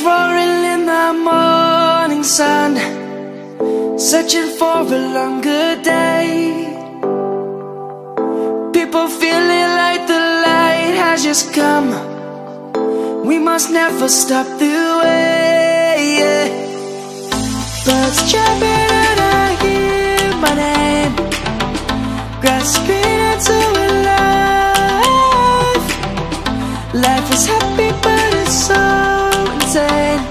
roaring in the morning sun, searching for a longer day. People feeling like the light has just come. We must never stop the way, yeah. Birds jumping and I hear my name, grasping into a life. Life is happy but it's so insane.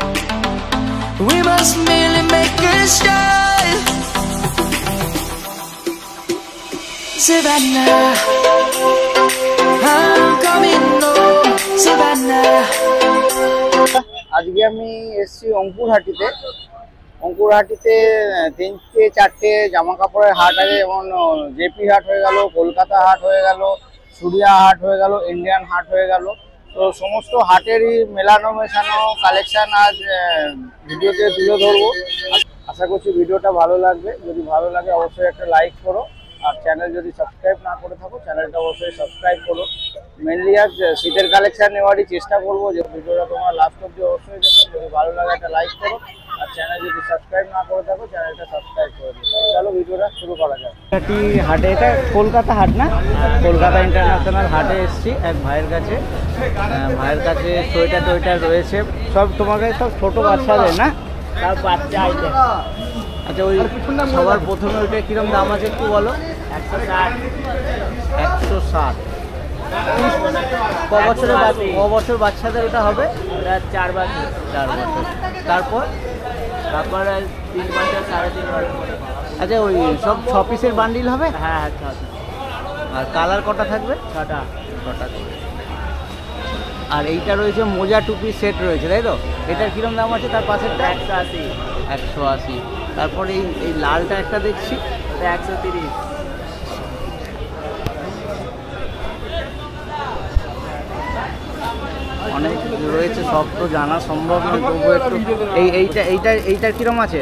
We must merely make a start. Savannah, I'm coming home. Savannah. আজকে আমি এসেছি অঙ্কুরহাটিতে। অঙ্কুরহাটিতে 3 থেকে 4টে জামা কাপড়ের হাট আছে, যেমন JP হাট হয়ে গেল, কলকাতা হাট হয়ে গেল, সুরিয়া হাট হয়ে গেল, ইন্ডিয়ান হাট হয়ে গেল। তো সমস্ত হাটেরই মেলানো মেশানো কালেকশন আজ ভিডিওতে তুলে ধরবো। আশা করছি ভিডিওটা ভালো লাগবে। যদি ভালো লাগে অবশ্যই একটা লাইক করো, আর চ্যানেল যদি সাবস্ক্রাইব না করে থাকো চ্যানেলটা অবশ্যই সাবস্ক্রাইব করো। মেনলি আজ শীতের কালেকশন নেওয়ারই চেষ্টা করবো, যে ভিডিওটা তোমার লাস্ট অবধি অবশ্যই দেখো। যদি ভালো লাগে একটা লাইক করো, আর চ্যানেল যদি সাবস্ক্রাইব না করে থাকো চ্যানেলটা সাবস্ক্রাইব করে দিও। চলো ভিডিওটা শুরু করা যাক। হাটে, এটা কলকাতা হাট না? কলকাতা ইন্টারন্যাশনাল হাটে এসেছি এক ভাইয়ের কাছে। ভাইয়ের কাছে সোয়েটার টোয়েটার রয়েছে সব। তোমার কাছে সব ছোটো বাচ্চাদের না? সব বাচ্চা আইটেম। আচ্ছা, ওই সবার প্রথমে ওইটা কীরকম দাম আছে একটু বলো। 160। 160। বছর বাচ্চাদের ওটা হবে? ওটা 4 বছর। 4 বছর। তারপর 3 বছর 3.5 বছর। আচ্ছা, ওই সব 6 পিসের বান্ডিল হবে? হ্যাঁ 6। আর কালার কটা থাকবে? 6টা। 6টা। আর এইটা রয়েছে মোজা টুপি সেট রয়েছে, তাই তো? এটার কিরম দাম আছে? তার পাশেরটা 180। 180। তারপর এই লালটা একটা দেখছি, এটা 130। অনেক রয়েছে, সব তো জানা সম্ভব নয়, তবু একটু এইটার কিরম আছে?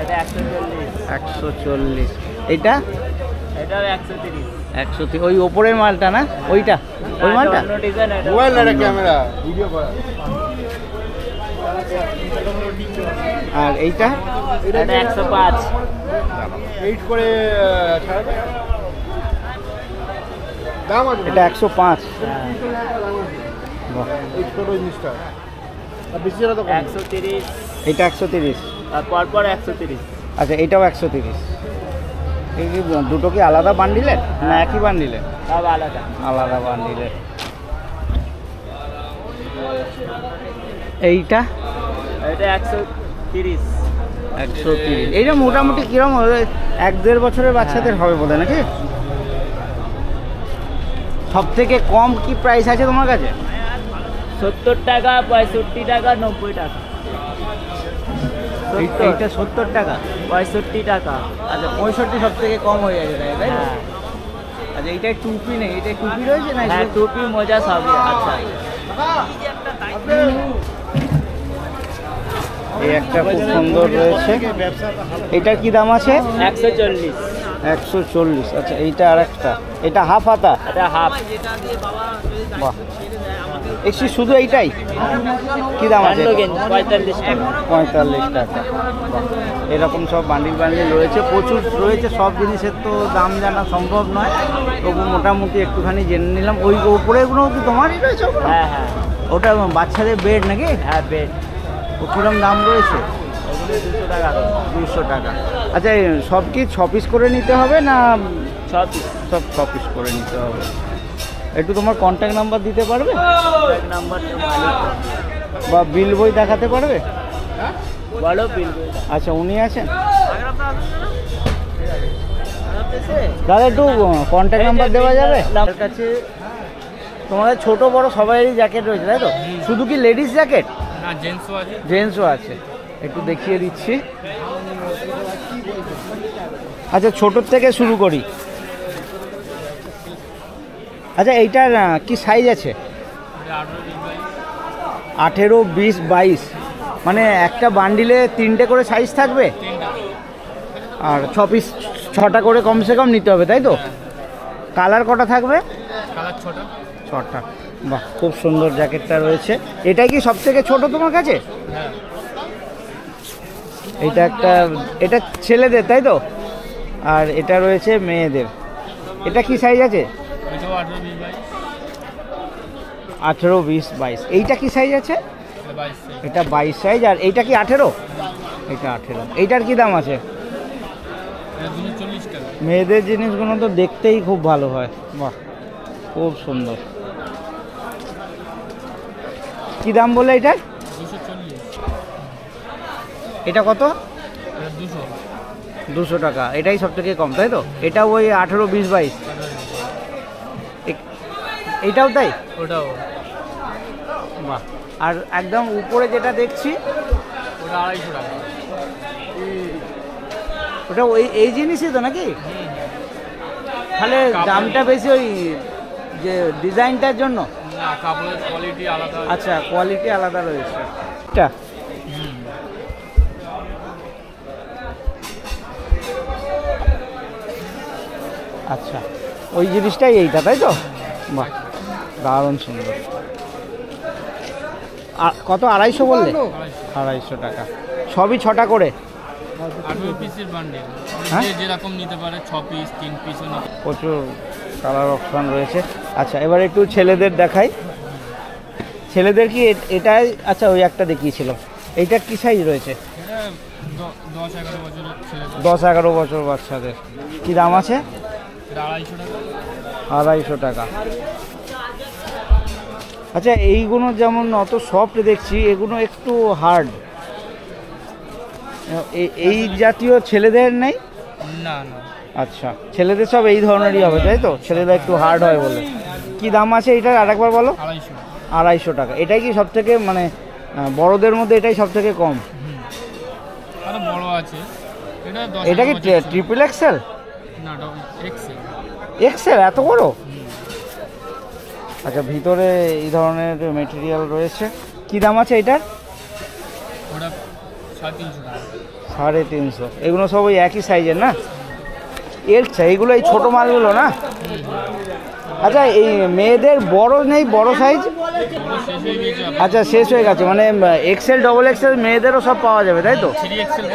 এটা 140। 140। এইটা? এটাও 130। 130। ওই ওপরের মালটা না? ওইটা? ওই মালটা মোবাইল না, ক্যামেরা ভিডিও করা। আর এইটা? এটা 105। 8 করে দাম আছে। এটা 105। বাহ, এই ছোট জিনিসটা আর বেশি না তো 130। এটা 130। আর পরপর 130। আচ্ছা, এটাও 130। এই দুটো কি আলাদা বান্ডিলের না একই বান্ডিলের? সব আলাদা আলাদা বান্ডিলের। এইটা? এটা 130। 130। এইটা মোটামুটি কিরম হবে? 1-1.5 বছরের বাচ্চাদের হবে বোধহয়, নাকি? সব থেকে কম কি প্রাইস আছে তোমার কাছে? 70 টাকা, 65 টাকা, 90 টাকা। এইটা 70 টাকা, 65 টাকা। আচ্ছা, 65 সব থেকে কম হয়ে গেছে, তাই না? আচ্ছা, এইটা টুপি নেই? এটা টুপি রয়েছে না? হ্যাঁ, টুপি মোজা সবই। আচ্ছা, এই একটা খুব সুন্দর রয়েছে। এটার কি দাম আছে? 140। 140। আচ্ছা, এইটা আর একটা, এটা হাফ হাতা? এটা হাফ। বাহ, একটু শুধু এইটাই কি দাম আছে? 45 টাকা। 45 টাকা। এরকম সব বান্ডিল বান্ডিল রয়েছে, প্রচুর রয়েছে। সব জিনিসের তো দাম জানা সম্ভব নয়, তবু মোটামুটি একটুখানি জেনে নিলাম। ওই ওপরেগুলো কি তোমারই রয়েছে? হ্যাঁ হ্যাঁ। ওটা বাচ্চাদের বেড নাকি? হ্যাঁ, বেড। ও কিরম দাম রয়েছে? 200 টাকা। 200 টাকা। আচ্ছা, সব কি 6 পিস করে নিতে হবে না? 6 পিস। সব 6 পিস করে নিতে হবে। একটু তোমার কন্ট্যাক্ট নাম্বার দিতে পারবে? নাম্বার বা বিল বই দেখাতে পারবে? বলো বিল বই। আচ্ছা, উনি আছেন? দাদা, একটু কন্ট্যাক্ট নাম্বার দেওয়া যাবে? আমার কাছে তোমাদের ছোট বড় সবারই জ্যাকেট রয়েছে, তাই তো? শুধু কি লেডিস জ্যাকেট? না, জেন্টসও আছে। জেন্টসও আছে। একটু দেখিয়ে দিচ্ছি। আচ্ছা, ছোটোর থেকে শুরু করি। আচ্ছা, এইটার কি সাইজ আছে? 18, 20, 22। মানে একটা বান্ডিলে 3টে করে সাইজ থাকবে? আর 6 পিস, 6টা করে কমসে কম নিতে হবে, তাই তো? কালার কটা থাকবে? কালার 6টা। বাহ, খুব সুন্দর জ্যাকেটটা রয়েছে। এটাই কি সব থেকে ছোট তোমার কাছে? হ্যাঁ, এটা একটা, এটা ছেলেদের তাই তো, আর এটা রয়েছে মেয়েদের। এটা কি সাইজ আছে? এটাও 18, 20, 22। 18, 20, 22। এইটা কি সাইজ আছে? এটা 22 সাইজ। এটা 22 সাইজ। আর এইটা কি 18? এটা 18। এইটার কি দাম আছে? এটা 240 টাকা। মেয়েদের জিনিসগুলো তো দেখতেই খুব ভালো হয়। বাহ, খুব সুন্দর। কি দাম বলে এটা? 240। এটা কত? এটা 200। 200 টাকা। এটাই সব থেকে কম তাই তো? এটা ওই 18, 20, 22। এইটাও তাই? ওটাও। বাহ। আর একদম উপরে যেটা দেখছি ওটা 250 টাকা। ওটা ওই এই জিনিসই তো নাকি? তাহলে দামটা বেশি ওই যে ডিজাইনটার জন্য? না, কাপড়ের কোয়ালিটি আলাদা। আচ্ছা, কোয়ালিটি আলাদা রয়েছে। এটা আচ্ছা, ওই জিনিসটাই এইটা তাই তো? বাহ, দারুণ সুন্দর। কত? 250 বললে? 250 টাকা। সবই 6টা করে? 18 পিসের বান্ডেল। হ্যাঁ? যে যেরকম নিতে পারে, 6 পিস, 3 পিসও নিতে পারে। প্রচুর কালার অপশন রয়েছে। আচ্ছা, এবার একটু ছেলেদের দেখাই। ছেলেদের কি এটাই? আচ্ছা, ওই একটা দেখিয়েছিলাম। এইটা কি সাইজ রয়েছে? এটা 10-11 বছরের ছেলে। 10-11 বছর বাচ্চাদের। কি দাম আছে? এটা 250 টাকা। 250 টাকা। আচ্ছা, এইগুলো যেমন অত সফট দেখছি, এগুলো একটু হার্ড। এই জাতীয় ছেলেদের নেই? না না। আচ্ছা, ছেলেদের সব এই ধরনেরই হবে তাই তো? ছেলেদের একটু হার্ড হয় বলে। কি দাম আছে এটার আরেকবার বলো? 250। 250 টাকা। এটাই কি সব থেকে মানে বড়দের মধ্যে এটাই সব থেকে কম? আরো বড় আছে। এটা 10। এটা কি ট্রিপল এক্সেল? না, এক্সেল। এক্সেল এত বড়? আচ্ছা, ভিতরে এই ধরনের মেটেরিয়াল রয়েছে। কি দাম আছে এটার? ওটা 350 টাকা। 350। এগুলো সব ওই একই সাইজের না? আচ্ছা, এইগুলো এই ছোট মালগুলো না? আচ্ছা, এই মেয়েদের বড় নেই? বড় সাইজ? ওটা শেষ হয়ে গেছে। আচ্ছা, শেষ হয়ে গেছে। মানে এক্সেল, ডবল এক্সেল মেয়েদেরও সব পাওয়া যাবে তাই তো? 3 এক্সেল,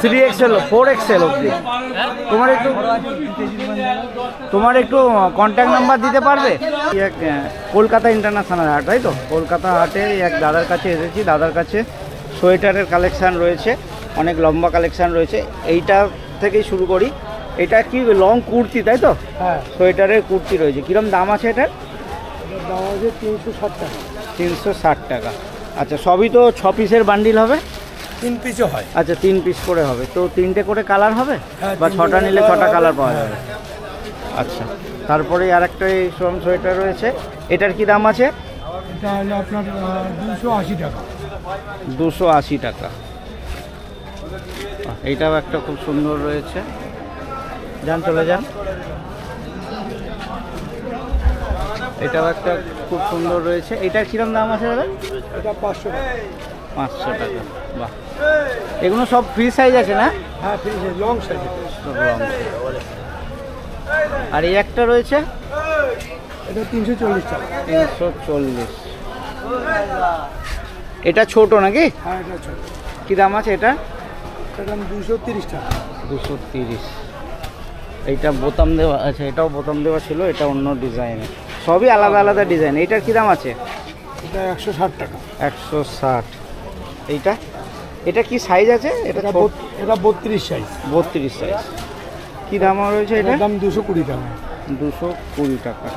3 এক্সেল, 4 এক্সেল অবধি। তোমার একটু কন্ট্যাক্ট নাম্বার দিতে পারবে? এক কলকাতা ইন্টারন্যাশনাল হাট তাই তো? কলকাতা হাটে এক দাদার কাছে এসেছি। দাদার কাছে সোয়েটারের কালেকশান রয়েছে, অনেক লম্বা কালেকশান রয়েছে। এইটা থেকেই শুরু করি। এটা কি লং কুর্তি তাই তো? হ্যাঁ, সোয়েটারের কুর্তি রয়েছে। কিরম দাম আছে এটার? দাম আছে 360 টাকা। 360 টাকা। আচ্ছা, সবই তো 6 পিসের বান্ডিল হবে? 3 পিসও হয়। আচ্ছা, 3 পিস করে হবে তো 3টে করে কালার হবে? হ্যাঁ, বা 6টা 3টে নিলে 6টা কালার পাওয়া হ্যাঁ। যাবে? আচ্ছা, তারপরে আর একটা এই সোয়েটার রয়েছে। এটার কি দাম আছে? এটা হলো আপনার 280 টাকা। 280 টাকা। এইটাও একটা খুব সুন্দর রয়েছে। যান, চলে যান। এটাও একটা খুব সুন্দর রয়েছে। এটার কিরম দাম আছে দাদা? এটা 500 টাকা। 500 টাকা। বাহ, এগুলো সব ফ্রি সাইজ আছে না? হ্যাঁ, ফ্রি সাইজ, লং সাইজ। সব লং। আর এই একটা রয়েছে, এটা 340 টাকা। 340। এটা ছোট নাকি? হ্যাঁ, এটা ছোট। কি দাম আছে এটা? এটার দাম 230 টাকা। 230। এইটা বোতাম দেওয়া আছে। এটাও বোতাম দেওয়া ছিল, এটা অন্য ডিজাইনের। সবই আলাদা আলাদা ডিজাইন। এইটার কি দাম আছে? এটা 160 টাকা। 160। এইটা এটা কি সাইজ আছে? এটা এটা 32 সাইজ। 32 সাইজ। কি দাম রয়েছে এটা? এটার দাম 220 টাকা। 220 টাকা।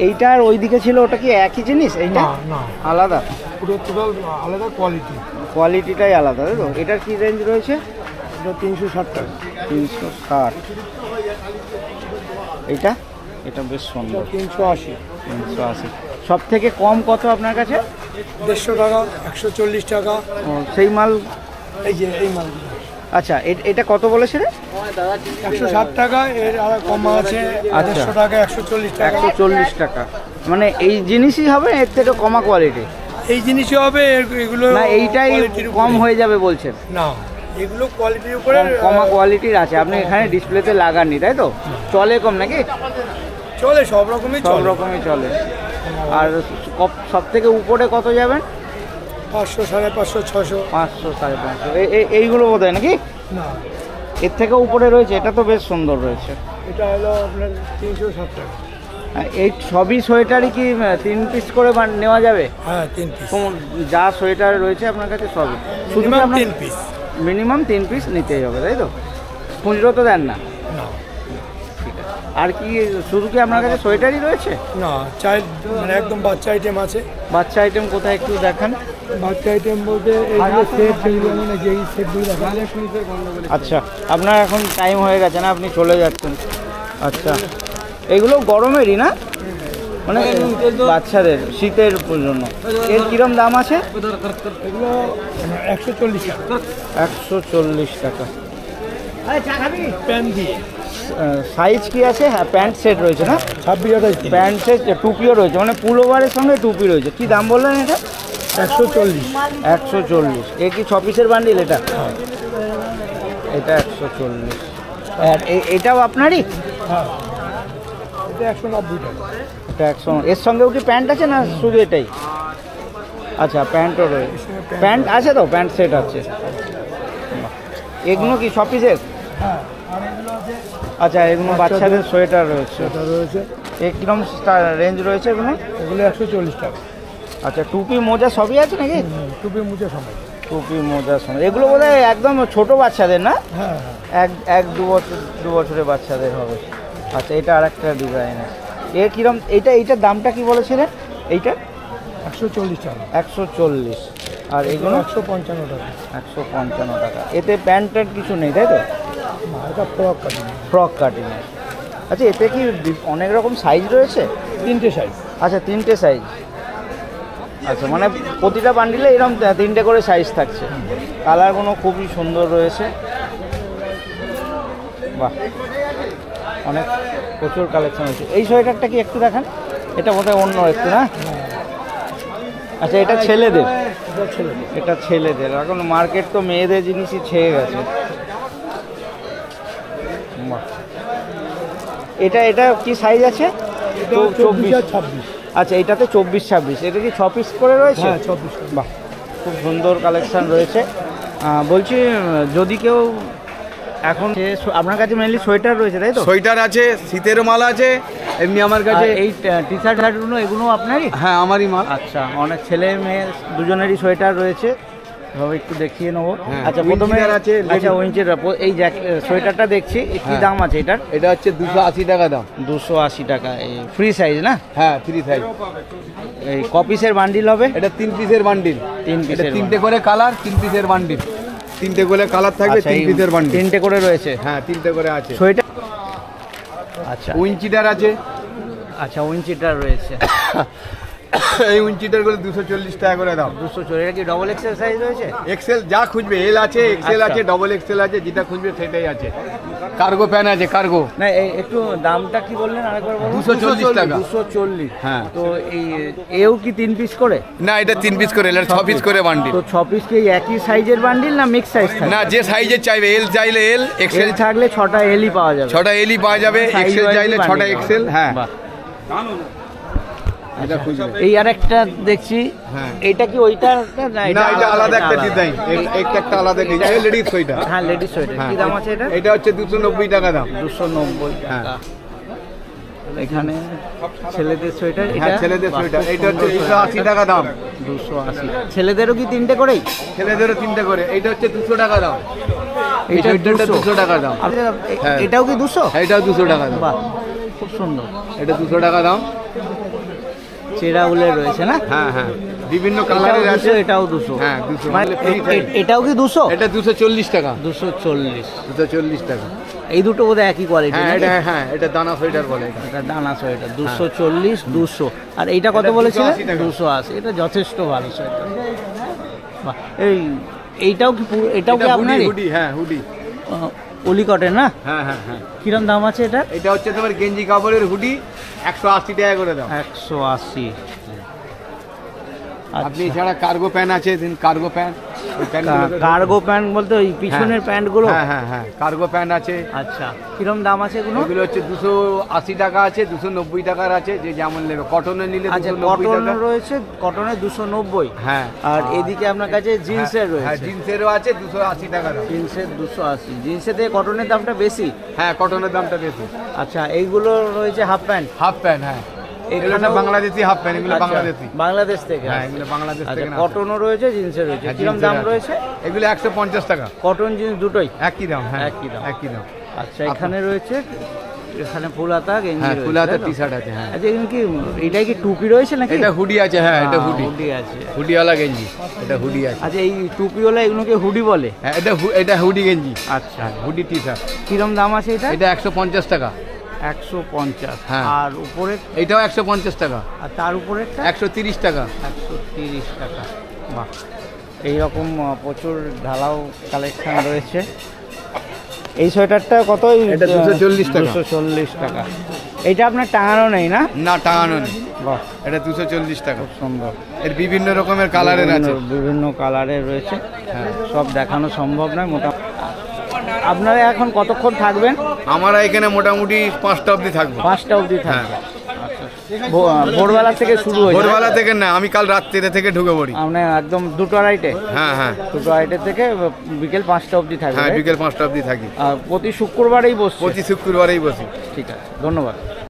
এইটার ওইদিকে ছিল, ওটা কি একই জিনিস? এইটা না না, আলাদা? পুরো টোটাল আলাদা কোয়ালিটি। কোয়ালিটিটাই আলাদা তাই তো? এটার কি রেঞ্জ রয়েছে? এটা 360 টাকা। 360। এইটা এটা বেশ সুন্দর। 380। 380। সব থেকে কম কত আপনার কাছে? 150 টাকা, 140 টাকা। ও, সেই মাল। এই যে এই মালগুলো। আচ্ছা, এটা কত বলেছে রে? 160 টাকা। এর আর কম আছে। আচ্ছা। 150 টাকা, 140 টাকা। 140 টাকা। মানে এই জিনিসই হবে, এর থেকে কমা কোয়ালিটি? এই জিনিসই হবে। এগুলো না, এইটাই কোয়ালিটির কম উপরে। হয়ে যাবে বলছেন? না, এগুলো কোয়ালিটির উপরে। কমা কোয়ালিটির আছে। আপনি এখানে ডিসপ্লেতে লাগাননি তাই তো? চলে কম নাকি? চলে সব রকমই সব চলে। রকমই চলে। আর সব থেকে উপরে কত যাবেন? 500, 550, 600। 500, 550 এইগুলো বোধ হয় নাকি? না, এর থেকে উপরে রয়েছে, এটা তো বেশ সুন্দর রয়েছে। এটা হলো আপনার 360 টাকা। এই সবই সোয়েটারই কি 3 পিস করে নেওয়া যাবে? হ্যাঁ, 3 পিস। যা সোয়েটার রয়েছে আপনার কাছে সবই শুধু মিনিমাম 3 পিস। মিনিমাম 3 পিস নিতেই হবে, তাই তো? খুচরো তো দেন না? না ঠিক আছে। আর কি শুধু কি আপনার কাছে সোয়েটারই রয়েছে? না, চাইল্ড মানে একদম বাচ্চা আইটেম আছে। বাচ্চা আইটেম কোথায় একটু দেখান। বাচ্চা আইটেম বলতে এইগুলো সেট, যেগুলো মানে যেই সেটগুলো দেখান। আচ্ছা, আপনার এখন টাইম হয়ে গেছে না, আপনি চলে যাচ্ছেন। আচ্ছা, এগুলো গরমেরই না, মানে বাচ্চাদের শীতের জন্য। এর কিরম দাম আছে? এগুলো 140 টাকা। 140 টাকা। প্যান্ট দিয়ে সাইজ কি আছে? হ্যাঁ, প্যান্ট সেট রয়েছে না? 26-28। প্যান্ট সেট, টুপিও রয়েছে, মানে পুলোভারের সঙ্গে টুপি রয়েছে। কি দাম বললেন এটা? 140। 140। এ কি 6 পিসের বান্ডিল এটা? এটা 140। আর এটাও আপনারই? হ্যাঁ, এটা 190 টাকা। এটা 100। এর সঙ্গেও কি প্যান্ট আছে না শুধু এটাই? আচ্ছা, প্যান্টও রয়েছে। প্যান্ট আছে তো, প্যান্ট সেট আছে। এগুলো কি 6 পিসের? হ্যাঁ, আর এগুলো আছে। আচ্ছা, এগুলো বাচ্চাদের সোয়েটার রয়েছে। এটা রয়েছে, কিরকম রেঞ্জ রয়েছে এগুলো? এগুলো 140 টাকা। আচ্ছা, টুপি মোজা সবই আছে নাকি? টুপি মুছে সময়। টুপি মোজা সময় এগুলো বোধহয় একদম ছোট বাচ্চাদের না? হ্যাঁ, এক দু বছরের বাচ্চাদের হবে। আচ্ছা, এটা আর একটা ডিজাইনের। এর কিরম এইটার দামটা কি বলেছিলেন? এইটা 140 টাকা। 140। আর এগুলো 155 টাকা। 155 টাকা। এতে প্যান্টের কিছু নেই, তাই তো? না, এটা ফ্রক কাটিং। Frock cutting. আচ্ছা, এতে কি অনেক রকম সাইজ রয়েছে? 3টে সাইজ। আচ্ছা, 3টে সাইজ। আচ্ছা, মানে প্রতিটা বান্ডিলে এরকম 3টে করে সাইজ থাকছে। কালারগুলো খুবই সুন্দর রয়েছে। বাহ, অনেক প্রচুর কালেকশন হয়েছে। এই সোয়েটারটা কি একটু দেখান। এটা বোধহয় অন্য একটু না? আচ্ছা, এটা ছেলেদের? এটা ছেলেদের। এখন মার্কেট তো মেয়েদের জিনিসই ছেয়ে গেছে। বাহ, এটা কি সাইজ আছে? 24 আর 26। আচ্ছা, এটাতে 24-26। এটা কি 6 পিস করে রয়েছে? হ্যাঁ, 6 পিস। বাহ, খুব সুন্দর কালেকশন রয়েছে। বলছি, যদি কেউ এখন আপনার কাছে মেনলি সোয়েটার রয়েছে, তাই তো? সোয়েটার আছে, শীতের মাল আছে, এমনি আমার কাছে এই টি শার্ট হাটগুলো এগুলো আপনারই? হ্যাঁ, আমারই মাল। আচ্ছা, অনেক ছেলে মেয়ে দুজনেরই সোয়েটার রয়েছে, এভাবে একটু দেখিয়ে নেবো। হ্যাঁ, আচ্ছা, প্রথমে উইঞ্চিটার আছে, আচ্ছা, উইঞ্চিটার। এই সোয়েটারটা দেখছি, কি দাম আছে এটার? এটা হচ্ছে 280 টাকা দাম। 280 টাকা। এই ফ্রি সাইজ না? হ্যাঁ, ফ্রি সাইজ। এই কপিসের বান্ডিল হবে? এটা 3 পিসের বান্ডিল। 3 এটা পিসের 3টে করে কালার, 3 পিসের বান্ডিল। 3টে করে কালার থাকবে, 3 পিসের বান্ডিল। 3টে করে রয়েছে? হ্যাঁ, 3টে করে আছে। সোয়েটার। আচ্ছা, উইঞ্চিটার আছে। আচ্ছা, উইঞ্চিটার রয়েছে। এই উইঞ্চিটার গুলো 240 টাকা করে দাম। 240। এটা কি ডবল এক্সেল সাইজ রয়েছে? এক্সেল যা খুঁজবে, এল আছে, এক্সেল আছে, ডবল এক্সেল আছে, যেটা খুঁজবে সেটাই আছে। কার্গো প্যান আছে, কার্গো। না, একটু দামটা কি বললেন আরেকবার বলুন। 240 টাকা। 240। হ্যাঁ। তো এও কি 3 পিস করে? না, এটা 3 পিস করে, এটা 6 পিস করে বান্ডিল। তো 6 পিস কি একই সাইজের বান্ডিল না মিক্স সাইজ থাকে? না, যে সাইজের চাইবে, এল চাইলে এল, এক্সেল এল থাকলে 6টা এলই পাওয়া যাবে। 6টা এলই পাওয়া যাবে, এক্সেল চাইলে 6টা এক্সেল। হ্যাঁ, বাহ। এটা খুঁজবে। এই আরেকটা দেখছি, হ্যাঁ। এটা কি ওইটা? না, এটা আলাদা একটা ডিজাইন, একটা আলাদা ডিজাইন, লেডিস সোয়েটার। হ্যাঁ, লেডিস সোয়েটার। কি দাম আছে এটা? এটা হচ্ছে 290 টাকা দাম। 290 হ্যাঁ। টাকা। এখানে ছেলেদের সোয়েটার। হ্যাঁ, ছেলেদের সোয়েটার। এটা হচ্ছে 280 টাকা দাম। 280। ছেলেদেরও কি 3টে করেই? ছেলেদেরও 3টে করে। এটা হচ্ছে 200 টাকা দাম। এই এটা সোয়েটারটা 200 টাকা দাম। আচ্ছা, হ্যাঁ। এটাও কি 200? এটাও 200 টাকা দাম। বাহ, খুব সুন্দর। এটা 200 টাকা দাম। চেরা উলের রয়েছে না? হ্যাঁ, হ্যাঁ, বিভিন্ন কালারের আছে। এটাও 200। হ্যাঁ, 200। মানে free size। এটাও কি 200? এটা 240 টাকা। 240। 240 টাকা। এই দুটো বোধহয় একই কোয়ালিটি। হ্যাঁ, এটা হ্যাঁ, এটা দানা সোয়েটার বলে এটা। এটা দানা সোয়েটার। 240, 200। আর এইটা কত বলেছিলেন? 280 টাকা। 280। এটা যথেষ্ট ভালো সোয়েটার। বাহ, এইটাও কি এটাও কি এটা আপনারই? হুডি, হ্যাঁ, হুডি। পলি কটন না? হ্যাঁ, হ্যাঁ, হ্যাঁ। কিরম দাম আছে এটা? এটা হচ্ছে তোমার গেঞ্জি কাপড়ের হুডি, 180 টাকা করে দাম। 180। আপনি এছাড়া কার্গো প্যান্ট আছে, কার্গো প্যান্ট ওই প্যান্টগুলো কার্গো প্যান্ট বলতে ওই পিছনের প্যান্টগুলো? হ্যাঁ হ্যাঁ হ্যাঁ, কার্গো প্যান্ট আছে। আচ্ছা, কিরম দাম আছে এগুলো? এগুলো হচ্ছে 280 টাকা আছে, 290 টাকার আছে, যে যেমন নেবে। কটনের নিলে আচ্ছা, 290 কটন টাকা রয়েছে, কটনের 290। হ্যাঁ, আর এদিকে আপনার কাছে জিন্সের হ্যাঁ রয়েছে? জিন্সেরও আছে 280 টাকা দাম। জিন্সের 280। জিন্সের থেকে কটনের দামটা বেশি? হ্যাঁ, কটনের দামটা বেশি। আচ্ছা, এইগুলো রয়েছে হাফ প্যান্ট? হাফ প্যান্ট, হ্যাঁ। এগুলো বাংলাদেশি হাফ প্যান্ট, এগুলো বাংলাদেশি। বাংলাদেশ থেকে? হ্যাঁ, এগুলো বাংলাদেশ থেকে। কটনও রয়েছে, জিন্সের রয়েছে। কিরম দাম রয়েছে এগুলো? 150 টাকা। কটন জিন্স দুটোই একই দাম? হ্যাঁ, একই দাম। একই দাম। আচ্ছা, এখানে রয়েছে, এখানে ফুল হাতা গেঞ্জি হ্যাঁ, রয়েছে, ফুল হাতা তাই তো? টি-শার্ট আছে। হ্যাঁ। আচ্ছা, এখানে কি এটাই কি টুপি রয়েছে নাকি? এটা হুডি আছে। হ্যাঁ, এটা হুডি। হুডি আছে, হুডিওয়ালা গেঞ্জি, এটা হুডি আছে। আচ্ছা, এই টুপিওয়ালা এগুলোকে হুডি বলে? হ্যাঁ, এটা হুডি গেঞ্জি। আচ্ছা, হুডি টি-শার্ট। কিরম দাম আছে এটা? এটা 150 টাকা। 150। হ্যাঁ। আর উপরে? এটাও 150 টাকা। আর তার উপরে 130 টাকা। 130 টাকা। বাহ, এইরকম প্রচুর ঢালাও কালেকশন রয়েছে। এই সোয়েটারটা কত? এটা 240 টাকা। 240 টাকা। এটা আপনার টাঙানো নেই না? না, টাঙানো নেই। বাহ, এটা 240 টাকা। সুন্দর। এর বিভিন্ন রকমের কালারের আছে। বিভিন্ন কালারের রয়েছে। হ্যাঁ, সব দেখানো সম্ভব নয়। মোটামুটি আপনারা এখন কতক্ষণ থাকবেন? আমরা এখানে মোটামুটি 5টা অবধি থাকবো। 5টা অবধি থাকবে? হ্যাঁ। ভোরবেলা থেকে শুরু হয়ে যায়? ভোরবেলা থেকে না, আমি কাল রাত্রিরে থেকে ঢুকে পড়ি। মানে একদম 2:30? হ্যাঁ হ্যাঁ 2:30 থেকে বিকেল 5টা অবধি থাকবে? হ্যাঁ, বিকেল 5টা অবধি থাকি। প্রতি শুক্রবারেই বসছে? প্রতি শুক্রবারেই বসি। ঠিক আছে, ধন্যবাদ।